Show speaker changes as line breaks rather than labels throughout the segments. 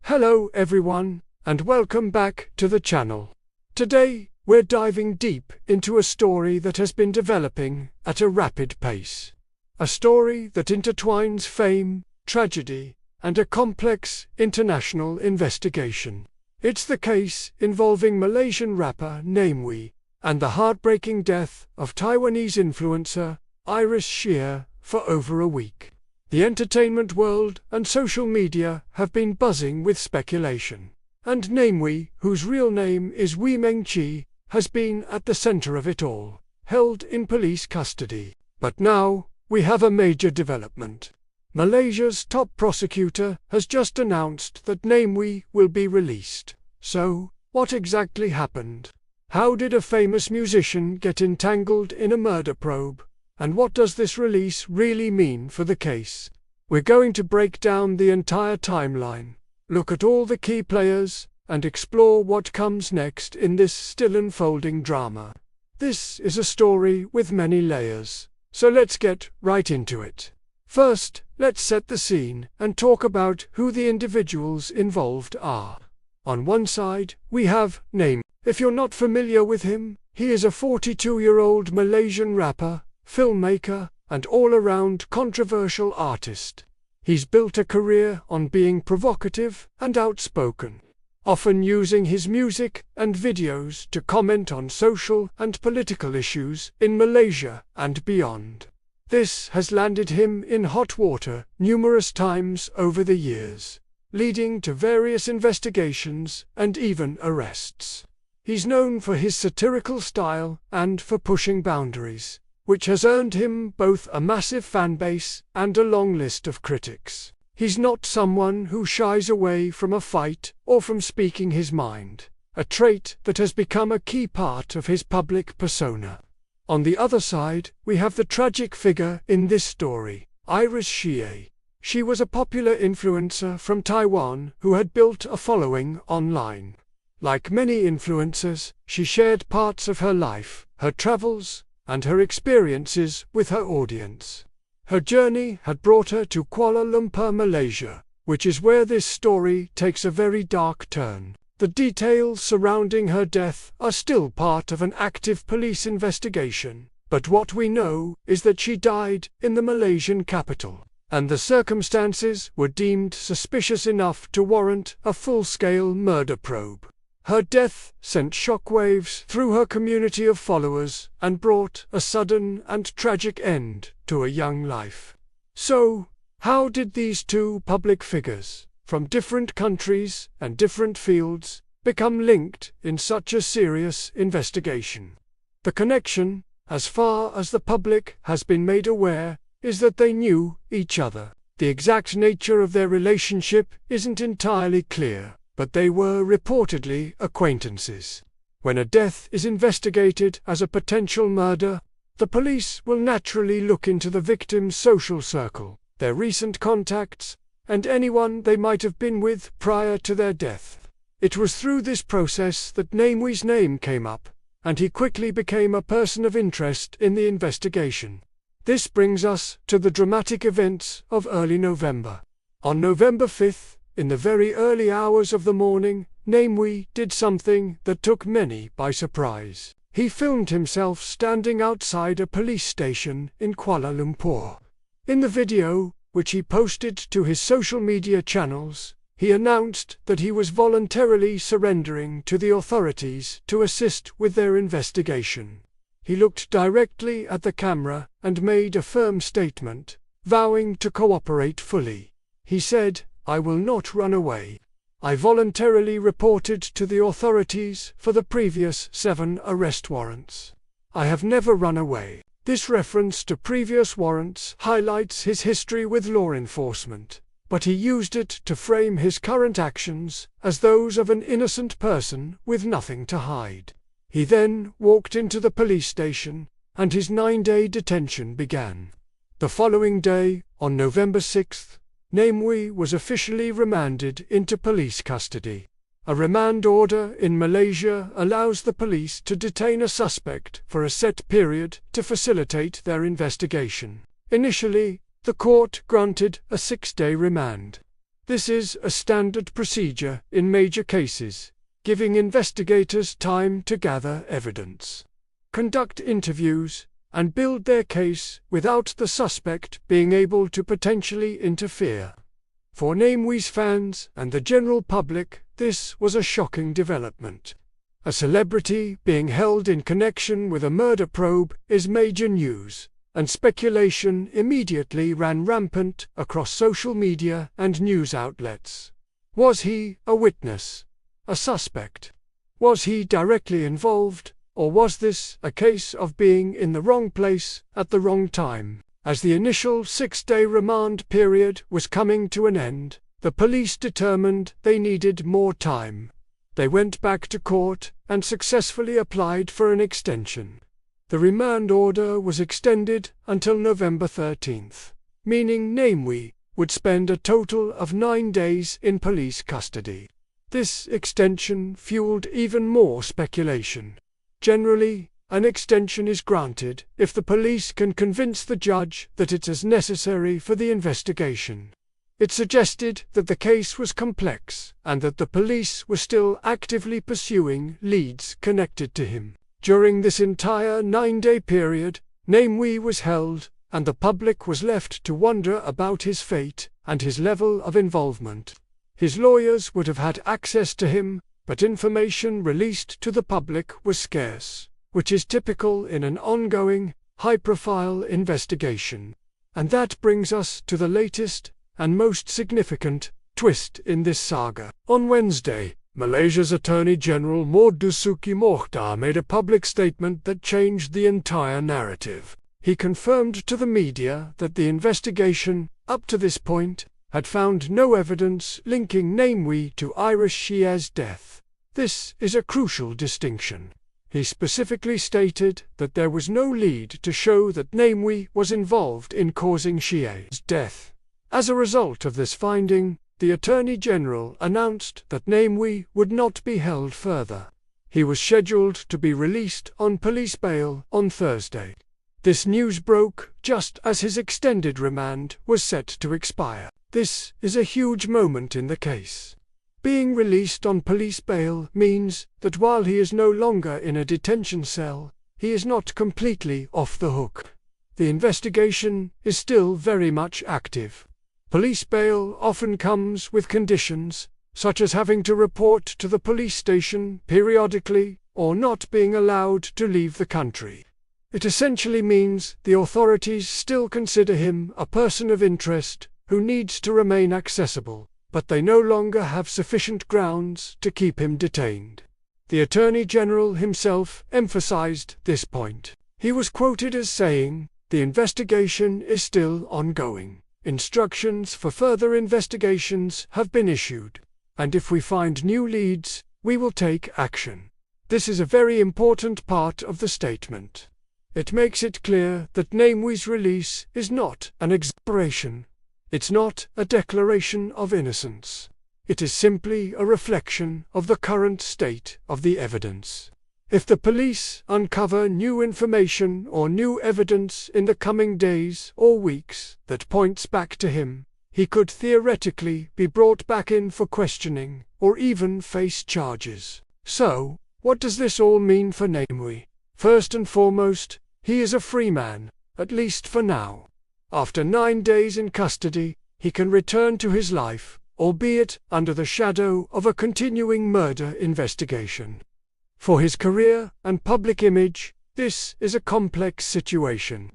Hello everyone, and welcome back to the channel. Today, we're diving deep into a story that has been developing at a rapid pace. A story that intertwines fame, tragedy, and a complex international investigation. It's the case involving Malaysian rapper Namewee and the heartbreaking death of Taiwanese influencer Hsieh for over a week. The entertainment world and social media have been buzzing with speculation, and Namewee, whose real name is Hsieh, has been at the center of it all, held in police custody. But now, we have a major development. Malaysia's top prosecutor has just announced that Namewee will be released. So, what exactly happened? How did a famous musician get entangled in a murder probe? And what does this release really mean for the case? We're going to break down the entire timeline, look at all the key players, and explore what comes next in this still unfolding drama. This is a story with many layers, so let's get right into it. First, let's set the scene and talk about who the individuals involved are. On one side, we have Namewee. If you're not familiar with him, he is a 42-year-old Malaysian rapper, filmmaker, and all-around controversial artist. He's built a career on being provocative and outspoken, often using his music and videos to comment on social and political issues in Malaysia and beyond. This has landed him in hot water numerous times over the years, leading to various investigations and even arrests. He's known for his satirical style and for pushing boundaries, which has earned him both a massive fanbase and a long list of critics. He's not someone who shies away from a fight or from speaking his mind, a trait that has become a key part of his public persona. On the other side, we have the tragic figure in this story, Hsieh. She was a popular influencer from Taiwan who had built a following online. Like many influencers, she shared parts of her life, her travels, and her experiences with her audience. Her journey had brought her to Kuala Lumpur, Malaysia, which is where this story takes a very dark turn. The details surrounding her death are still part of an active police investigation, but what we know is that she died in the Malaysian capital, and the circumstances were deemed suspicious enough to warrant a full-scale murder probe. Her death sent shockwaves through her community of followers and brought a sudden and tragic end to a young life. So, how did these two public figures, from different countries and different fields, become linked in such a serious investigation? The connection, as far as the public has been made aware, is that they knew each other. The exact nature of their relationship isn't entirely clear, but they were reportedly acquaintances. When a death is investigated as a potential murder, the police will naturally look into the victim's social circle, their recent contacts, and anyone they might have been with prior to their death. It was through this process that Namewee's name came up, and he quickly became a person of interest in the investigation. This brings us to the dramatic events of early November. On November 5th, in the very early hours of the morning, Namewee did something that took many by surprise. He filmed himself standing outside a police station in Kuala Lumpur. In the video, which he posted to his social media channels, he announced that he was voluntarily surrendering to the authorities to assist with their investigation. He looked directly at the camera and made a firm statement, vowing to cooperate fully. He said, "I will not run away. I voluntarily reported to the authorities for the previous 7 arrest warrants. I have never run away." This reference to previous warrants highlights his history with law enforcement, but he used it to frame his current actions as those of an innocent person with nothing to hide. He then walked into the police station, and his 9-day detention began. The following day, on November 6th, Namewee was officially remanded into police custody. A remand order in Malaysia allows the police to detain a suspect for a set period to facilitate their investigation. Initially, the court granted a 6-day remand. This is a standard procedure in major cases, giving investigators time to gather evidence, conduct interviews, and build their case without the suspect being able to potentially interfere. For Namewee's fans and the general public, this was a shocking development. A celebrity being held in connection with a murder probe is major news, and speculation immediately ran rampant across social media and news outlets. Was he a witness? A suspect? Was he directly involved? Or was this a case of being in the wrong place at the wrong time? As the initial 6-day remand period was coming to an end, the police determined they needed more time. They went back to court and successfully applied for an extension. The remand order was extended until November 13th, meaning Namewee would spend a total of 9 days in police custody. This extension fueled even more speculation. Generally, an extension is granted if the police can convince the judge that it is necessary for the investigation. It suggested that the case was complex and that the police were still actively pursuing leads connected to him. During this entire 9-day period, Namewee was held, and the public was left to wonder about his fate and his level of involvement. His lawyers would have had access to him, but information released to the public was scarce, which is typical in an ongoing, high-profile investigation. And that brings us to the latest and most significant twist in this saga. On Wednesday, Malaysia's Attorney General Marzuki Mokhtar made a public statement that changed the entire narrative. He confirmed to the media that the investigation, up to this point, had found no evidence linking Namewee to Hsieh's death. This is a crucial distinction. He specifically stated that there was no lead to show that Namewee was involved in causing Hsieh's death. As a result of this finding, the Attorney General announced that Namewee would not be held further. He was scheduled to be released on police bail on Thursday. This news broke just as his extended remand was set to expire. This is a huge moment in the case. Being released on police bail means that while he is no longer in a detention cell, he is not completely off the hook. The investigation is still very much active. Police bail often comes with conditions, such as having to report to the police station periodically or not being allowed to leave the country. It essentially means the authorities still consider him a person of interest who needs to remain accessible, but they no longer have sufficient grounds to keep him detained. The Attorney General himself emphasized this point. He was quoted as saying, "The investigation is still ongoing. Instructions for further investigations have been issued, and if we find new leads, we will take action." This is a very important part of the statement. It makes it clear that Namewee's release is not an exoneration. It's not a declaration of innocence. It is simply a reflection of the current state of the evidence. If the police uncover new information or new evidence in the coming days or weeks that points back to him, he could theoretically be brought back in for questioning or even face charges. So, what does this all mean for Namewee? First and foremost, he is a free man, at least for now. After 9 days in custody, he can return to his life, albeit under the shadow of a continuing murder investigation. For his career and public image, this is a complex situation.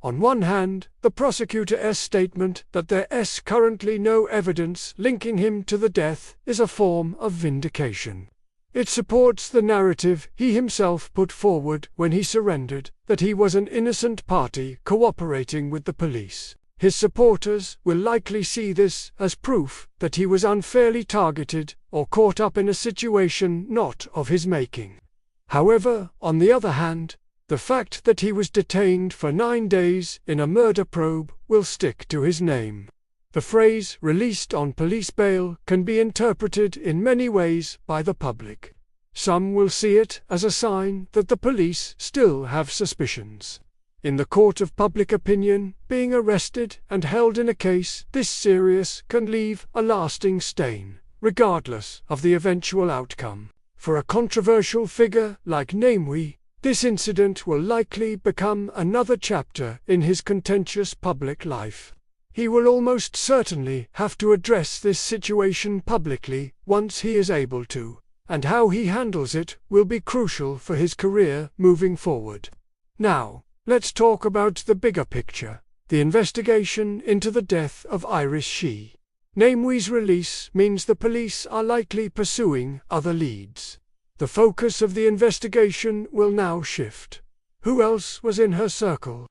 On one hand, the prosecutor's statement that there is currently no evidence linking him to the death is a form of vindication. It supports the narrative he himself put forward when he surrendered, that he was an innocent party cooperating with the police. His supporters will likely see this as proof that he was unfairly targeted or caught up in a situation not of his making. However, on the other hand, the fact that he was detained for 9 days in a murder probe will stick to his name. The phrase "released on police bail" can be interpreted in many ways by the public. Some will see it as a sign that the police still have suspicions. in the court of public opinion, being arrested and held in a case this serious can leave a lasting stain, regardless of the eventual outcome. For a controversial figure like Namewee, this incident will likely become another chapter in his contentious public life. He will almost certainly have to address this situation publicly once he is able to, and how he handles it will be crucial for his career moving forward. Now, let's talk about the bigger picture, the investigation into the death of Hsieh. Namewee's release means the police are likely pursuing other leads. The focus of the investigation will now shift. Who else was in her circle?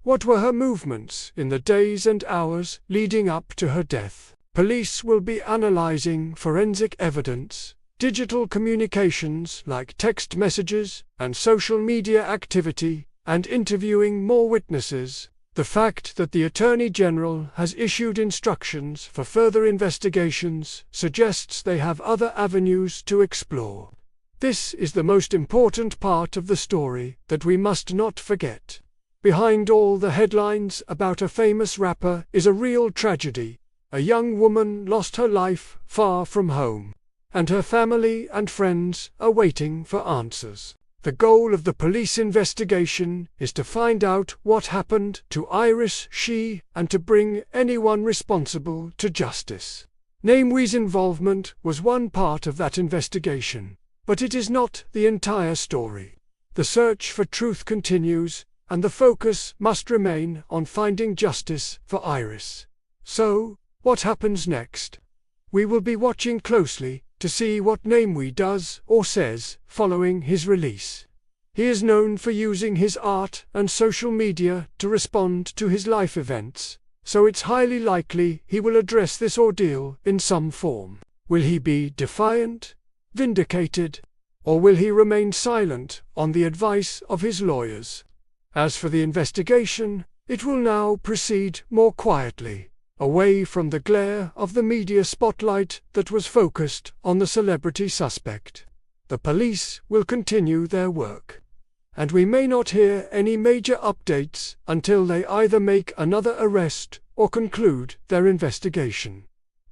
What were her movements in the days and hours leading up to her death? Police will be analyzing forensic evidence, digital communications like text messages and social media activity, and interviewing more witnesses. The fact that the Attorney General has issued instructions for further investigations suggests they have other avenues to explore. This is the most important part of the story that we must not forget. Behind all the headlines about a famous rapper is a real tragedy. A young woman lost her life far from home, and her family and friends are waiting for answers. The goal of the police investigation is to find out what happened to Hsieh and to bring anyone responsible to justice. Namewee's involvement was one part of that investigation, but it is not the entire story. The search for truth continues, and the focus must remain on finding justice for Hsieh. So, what happens next? We will be watching closely to see what Namewee does or says following his release. He is known for using his art and social media to respond to his life events, so it's highly likely he will address this ordeal in some form. Will he be defiant, vindicated, or will he remain silent on the advice of his lawyers? As for the investigation, it will now proceed more quietly, away from the glare of the media spotlight that was focused on the celebrity suspect. The police will continue their work, and we may not hear any major updates until they either make another arrest or conclude their investigation.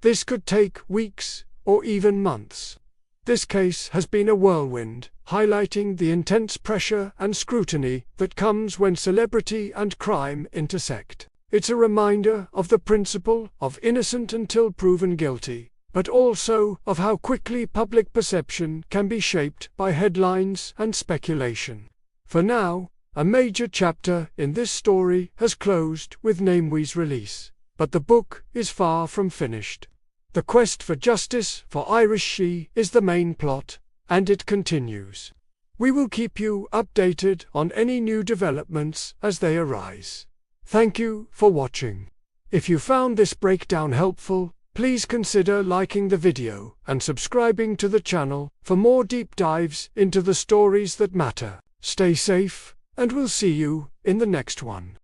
This could take weeks or even months. This case has been a whirlwind, highlighting the intense pressure and scrutiny that comes when celebrity and crime intersect. It's a reminder of the principle of innocent until proven guilty, but also of how quickly public perception can be shaped by headlines and speculation. For now, a major chapter in this story has closed with Namewee's release, but the book is far from finished. The quest for justice for Hsieh is the main plot, and it continues. We will keep you updated on any new developments as they arise. Thank you for watching. If you found this breakdown helpful, please consider liking the video and subscribing to the channel for more deep dives into the stories that matter. Stay safe, and we'll see you in the next one.